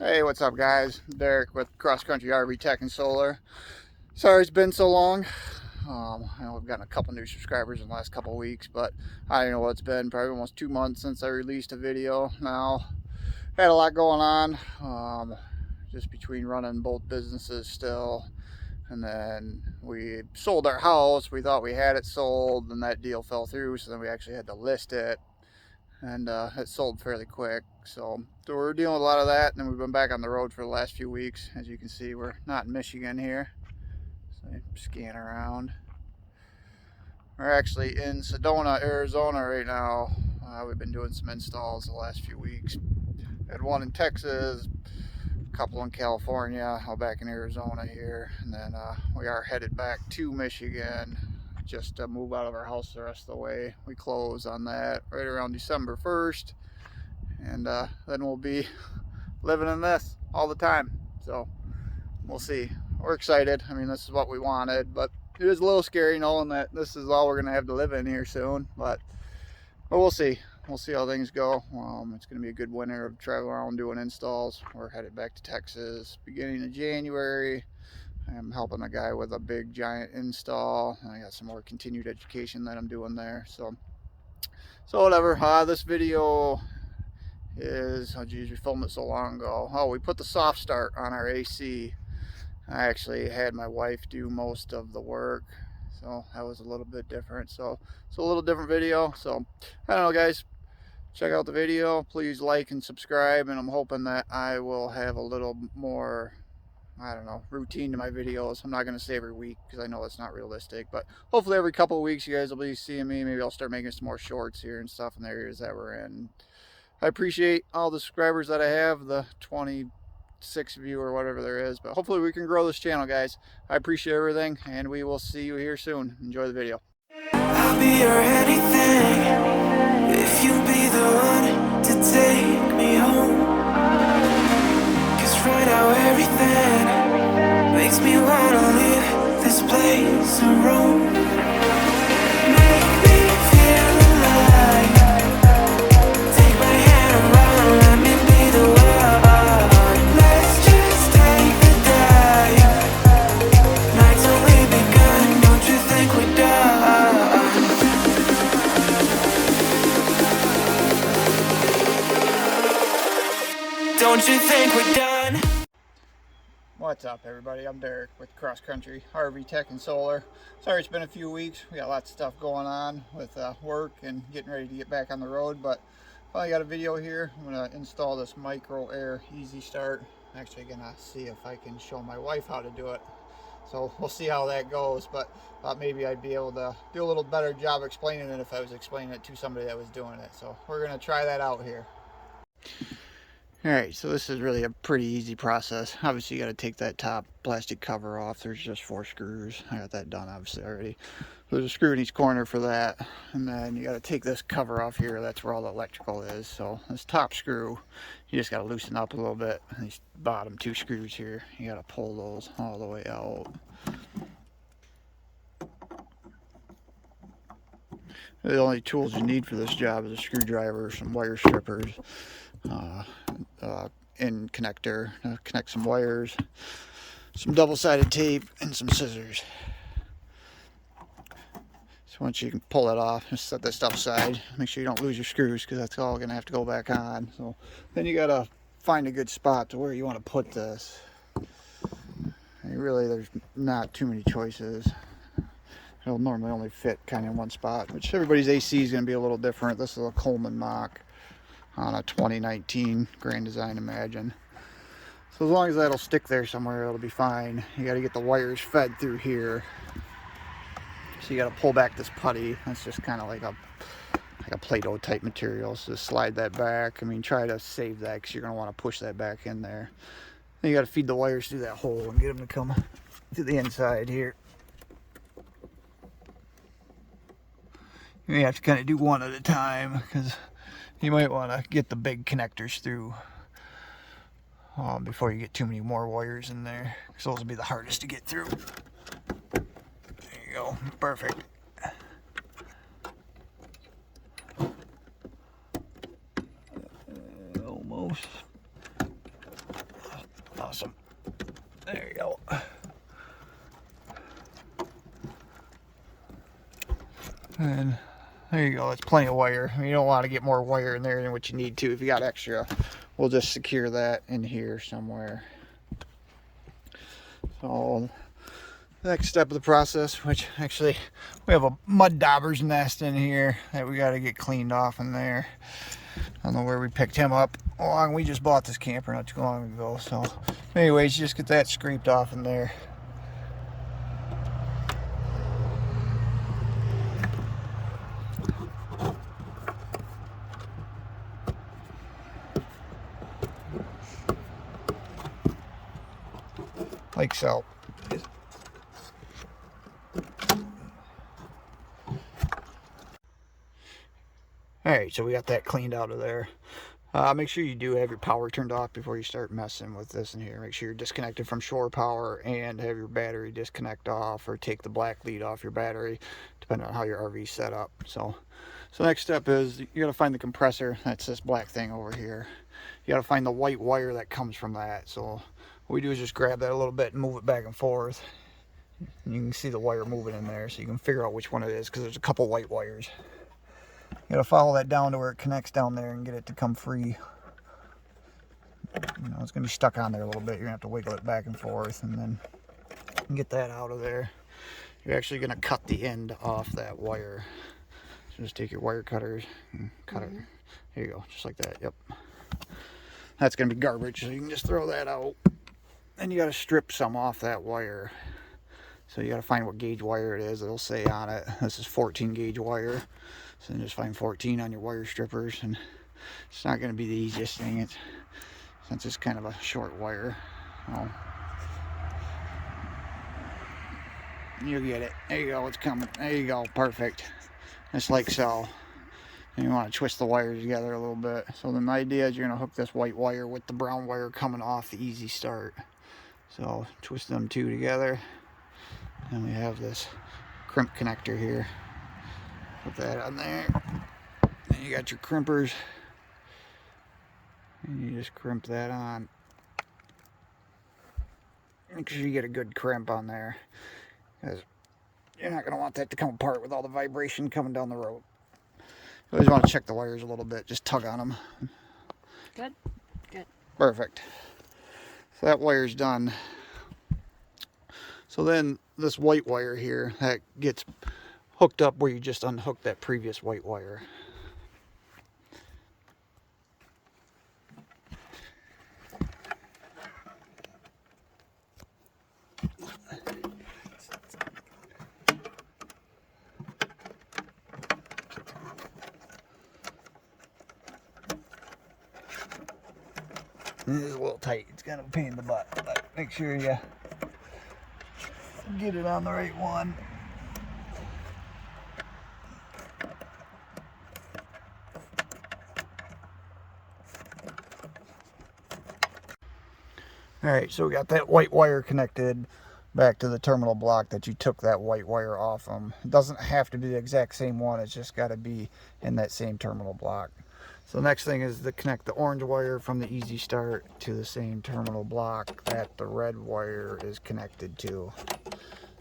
Hey, what's up guys? Derek with Cross Country RV Tech and Solar. Sorry it's been so long. I know I've gotten a couple new subscribers in the last couple weeks, but I don't know what it's been. Probably almost 2 months since I released a video now. Had a lot going on, just between running both businesses still. And then we sold our house. We thought we had it sold, and that deal fell through, so then we actually had to list it. And it sold fairly quick, so we're dealing with a lot of that. And then we've been back on the road for the last few weeks. As you can see, we're not in Michigan here, so I scan around. We're actually in Sedona, Arizona right now. We've been doing some installs the last few weeks. Had one in Texas, a couple in California, all back in Arizona here, and then we are headed back to Michigan just to move out of our house the rest of the way. We close on that right around December 1st, and then we'll be living in this all the time. So we'll see. We're excited. I mean, this is what we wanted, but it is a little scary knowing that this is all we're gonna have to live in here soon, but we'll see. We'll see how things go. It's going to be a good winter of traveling around doing installs. We're headed back to Texas beginning of January. I'm helping a guy with a big giant install. I got some more continued education that I'm doing there. So whatever. This video is, oh geez, we filmed it so long ago. Oh, we put the soft start on our AC. I actually had my wife do most of the work, so that was a little bit different. So it's a little different video. So I don't know, guys. Check out the video. Please like and subscribe, and I'm hoping that I will have a little more, I don't know, routine to my videos. I'm not going to say every week because I know it's not realistic, but hopefully every couple of weeks you guys will be seeing me. Maybe I'll start making some more shorts here and stuff in the areas that we're in. I appreciate all the subscribers that I have, the 26 of you or whatever there is, but hopefully we can grow this channel, guys. I appreciate everything, and we will see you here soon. Enjoy the video. I'll be your anything if you be the one to take me home. 'Cause right now everything makes me wanna leave this place and roam. Make me feel alive. Take my hand and run, let me be the one. Let's just take the dive. Night's only begun, don't you think we're done? Don't you think we're done? What's up, everybody? I'm Derek with Cross Country RV Tech and Solar. Sorry it's been a few weeks. We got lots of stuff going on with work and getting ready to get back on the road, but finally got a video here. I'm going to install this Micro Air Easy Start. I'm actually going to see if I can show my wife how to do it. So we'll see how that goes, but thought maybe I'd be able to do a little better job explaining it if I was explaining it to somebody that was doing it. So we're going to try that out here. Alright, so this is really a pretty easy process. Obviously you got to take that top plastic cover off. There's just 4 screws. I got that done obviously already. There's a screw in each corner for that. And then you got to take this cover off here. That's where all the electrical is. So this top screw, you just got to loosen up a little bit. And these bottom 2 screws here, you got to pull those all the way out. The only tools you need for this job is a screwdriver, some wire strippers, end connector, connect some wires, some double-sided tape, and some scissors. So once you can pull it off, just set this stuff aside. Make sure you don't lose your screws because that's all gonna have to go back on. So then you gotta find a good spot to where you want to put this. And really, there's not too many choices. It'll normally only fit kind of in one spot, which everybody's AC is going to be a little different. This is a Coleman mock on a 2019 Grand Design Imagine. So as long as that'll stick there somewhere, it'll be fine. You got to get the wires fed through here. So you got to pull back this putty. That's just kind of like a Play-Doh type material. So just slide that back. I mean, try to save that because you're going to want to push that back in there. Then you got to feed the wires through that hole and get them to come to the inside here. You may have to kind of do one at a time because you might want to get the big connectors through before you get too many more wires in there, because those will be the hardest to get through. There you go, perfect. Almost. Awesome. There you go. And there you go. That's plenty of wire. You don't want to get more wire in there than what you need to. If you got extra, we'll just secure that in here somewhere. So next step of the process, which actually we have a mud dauber's nest in here that we got to get cleaned off in there. I don't know where we picked him up. We just bought this camper not too long ago. So anyways, just get that scraped off in there. Like so. Alright, so we got that cleaned out of there. Make sure you do have your power turned off before you start messing with this in here. Make sure you're disconnected from shore power and have your battery disconnect off, or take the black lead off your battery, depending on how your RV is set up. So next step is you got to find the compressor. That's this black thing over here. You got to find the white wire that comes from that. So what we do is just grab that a little bit and move it back and forth. And you can see the wire moving in there, so you can figure out which one it is, because there's a couple white wires. You gotta follow that down to where it connects down there and get it to come free. You know, it's gonna be stuck on there a little bit. You're gonna have to wiggle it back and forth, and then get that out of there. You're actually gonna cut the end off that wire. So just take your wire cutters and cut it. There you go, just like that. Yep. That's gonna be garbage, so you can just throw that out. And you gotta strip some off that wire. So you gotta find what gauge wire it is. It'll say on it, this is 14 gauge wire. So then just find 14 on your wire strippers, and it's not going to be the easiest thing, since it's kind of a short wire. You'll get it. There you go, it's coming. There you go, perfect. Just like so. And you want to twist the wires together a little bit. So then the idea is you're going to hook this white wire with the brown wire coming off the easy start. So twist them two together, and we have this crimp connector here. Put that on there. And you got your crimpers. And you just crimp that on. Make sure you get a good crimp on there, because you're not going to want that to come apart with all the vibration coming down the road. You always want to check the wires a little bit. Just tug on them. Good. Good. Perfect. So that wire's done. So then this white wire here, that gets hooked up where you just unhooked that previous white wire. This is a little tight. It's kind of a pain in the butt, but make sure you get it on the right one. Alright, so we got that white wire connected back to the terminal block that you took that white wire off from. It doesn't have to be the exact same one, it's just got to be in that same terminal block. So the next thing is to connect the orange wire from the easy start to the same terminal block that the red wire is connected to.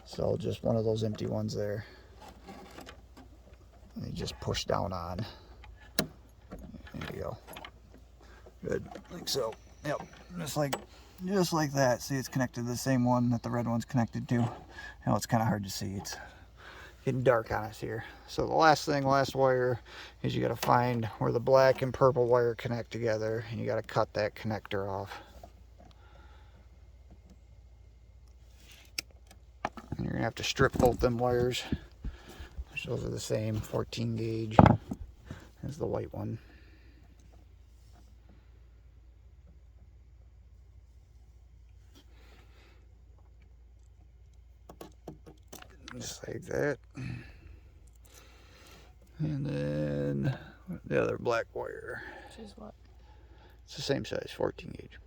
So just one of those empty ones there. And you just push down on. There you go. Good, like so. Yep, just like that. See, it's connected to the same one that the red one's connected to. Now it's kind of hard to see. It's getting dark on us here. So the last wire, is you got to find where the black and purple wire connect together, and you got to cut that connector off. And you're gonna have to strip both them wires, which those are the same 14 gauge as the white one. Just like that. And then the other black wire. Which is what? It's the same size, 14 gauge.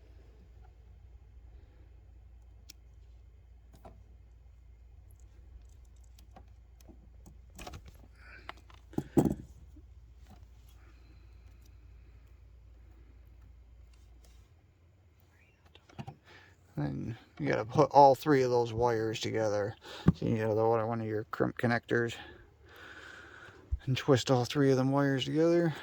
And you gotta put all three of those wires together. So you gotta load one of your crimp connectors and twist all three of them wires together.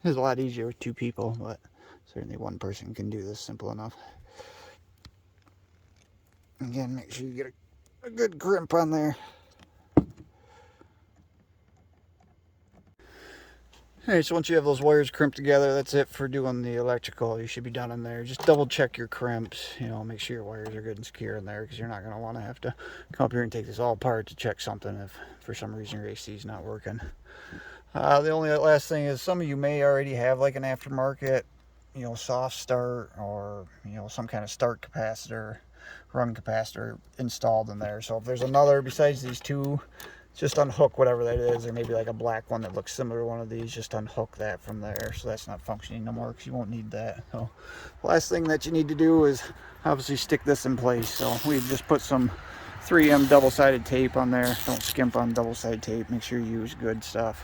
It's a lot easier with two people, but certainly one person can do this simple enough. Again, make sure you get a good crimp on there. Alright, so once you have those wires crimped together, that's it for doing the electrical. You should be done in there. Just double check your crimps, you know, make sure your wires are good and secure in there, because you're not going to want to have to come up here and take this all apart to check something if for some reason your AC is not working. The only last thing is, some of you may already have like an aftermarket, you know, soft start, or, you know, some kind of start capacitor, run capacitor installed in there. So if there's another besides these two, just unhook whatever that is, or maybe like a black one that looks similar to one of these, just unhook that from there, so that's not functioning no more, because you won't need that. So last thing that you need to do is obviously stick this in place. So we just put some 3M double-sided tape on there. Don't skimp on double-sided tape, make sure you use good stuff.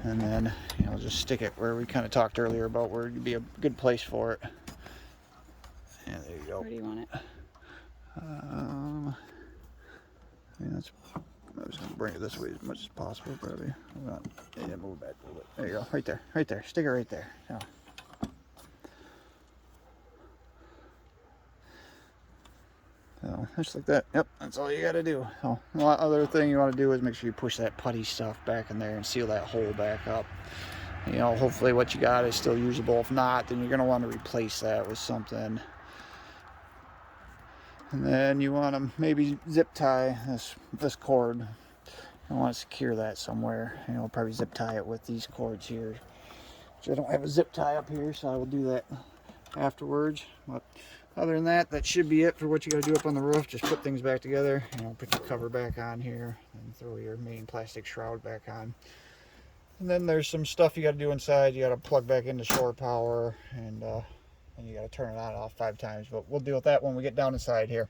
And then, you know, just stick it where we kind of talked earlier about where it'd be a good place for it. And there you go. Where do you want it? I mean, I'm just going to bring it this way as much as possible, probably. Yeah, move it back a little bit. There you go. Right there. Right there. Stick it right there. Yeah. So, just like that. Yep, that's all you got to do. So, the other thing you want to do is make sure you push that putty stuff back in there and seal that hole back up. You know, hopefully what you got is still usable. If not, then you're going to want to replace that with something. And then you want to maybe zip tie this cord. You want to secure that somewhere. You know, probably zip tie it with these cords here. Which I don't have a zip tie up here, so I will do that afterwards. But other than that, that should be it for what you got to do up on the roof. Just put things back together. You know, put your cover back on here, and throw your main plastic shroud back on. And then there's some stuff you got to do inside. You got to plug back into shore power, and you got to turn it on and off 5 times. But we'll deal with that when we get down inside here.